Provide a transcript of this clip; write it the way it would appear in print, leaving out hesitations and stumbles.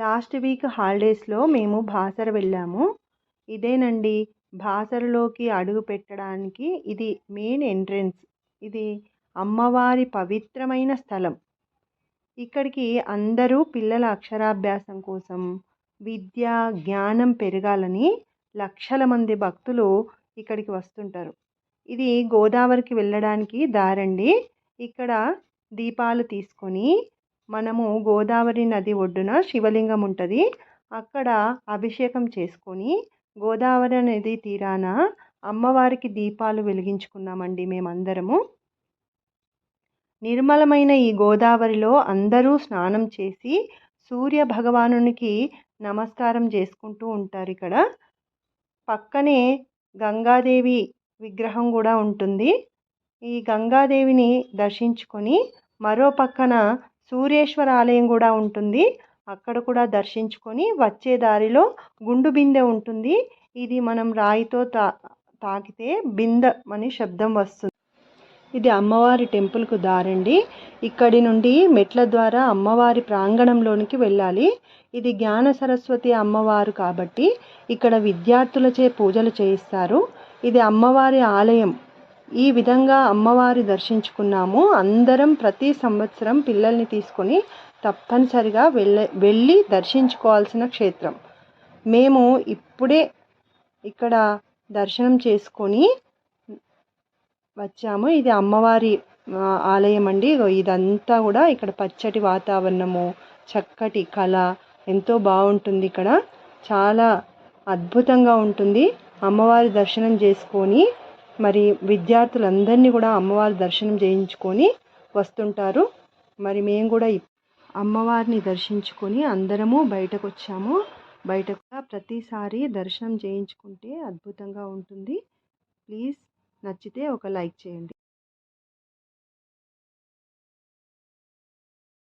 Last week హాలిడేస్లో మేము బాసర వెళ్ళాము. ఇదేనండి బాసరలోకి అడుగు పెట్టడానికి ఇది మెయిన్ ఎంట్రన్స్. ఇది అమ్మవారి పవిత్రమైన స్థలం. ఇక్కడికి అందరూ పిల్లల అక్షరాభ్యాసం కోసం, విద్య జ్ఞానం పెరగాలని లక్షల మంది భక్తులు ఇక్కడికి వస్తుంటారు. ఇది గోదావరికి వెళ్ళడానికి దారండి. ఇక్కడ దీపాలు తీసుకొని మనము గోదావరి నది ఒడ్డున శివలింగం ఉంటుంది, అక్కడ అభిషేకం చేసుకొని గోదావరి నది తీరాన అమ్మవారికి దీపాలు వెలిగించుకున్నామండి మేమందరము. నిర్మలమైన ఈ గోదావరిలో అందరూ స్నానం చేసి సూర్య భగవానునికి నమస్కారం చేసుకుంటూ ఉంటారు. ఇక్కడ పక్కనే గంగాదేవి విగ్రహం కూడా ఉంటుంది. ఈ గంగాదేవిని దర్శించుకొని మరో పక్కన సూర్యేశ్వర ఆలయం కూడా ఉంటుంది, అక్కడ కూడా దర్శించుకొని వచ్చే దారిలో గుండు బిందె ఉంటుంది. ఇది మనం రాయితో తాకితే బిందె అని శబ్దం వస్తుంది. ఇది అమ్మవారి టెంపుల్కు దారండి. ఇక్కడి నుండి మెట్ల ద్వారా అమ్మవారి ప్రాంగణంలోనికి వెళ్ళాలి. ఇది జ్ఞాన సరస్వతి అమ్మవారు కాబట్టి ఇక్కడ విద్యార్థులచే పూజలు చేయిస్తారు. ఇది అమ్మవారి ఆలయం. ఈ విధంగా అమ్మవారి దర్శించుకున్నాము. అందరం ప్రతి సంవత్సరం పిల్లల్ని తీసుకొని తప్పనిసరిగా వెళ్ళి దర్శించుకోవాల్సిన క్షేత్రం. మేము ఇప్పుడే ఇక్కడ దర్శనం చేసుకొని వచ్చాము. ఇది అమ్మవారి ఆలయం అండి. ఇదంతా కూడా ఇక్కడ పచ్చటి వాతావరణము, చక్కటి కళ ఎంతో బాగుంటుంది. ఇక్కడ చాలా అద్భుతంగా ఉంటుంది. అమ్మవారి దర్శనం చేసుకొని మరి విద్యార్థులందరినీ కూడా అమ్మవారి దర్శనం చేయించుకొని వస్తుంటారు. మరి మేము కూడా అమ్మవారిని దర్శించుకొని అందరము బయటకు వచ్చాము. బయటకు ప్రతిసారి దర్శనం చేయించుకుంటే అద్భుతంగా ఉంటుంది. ప్లీజ్ నచ్చితే ఒక లైక్ చేయండి.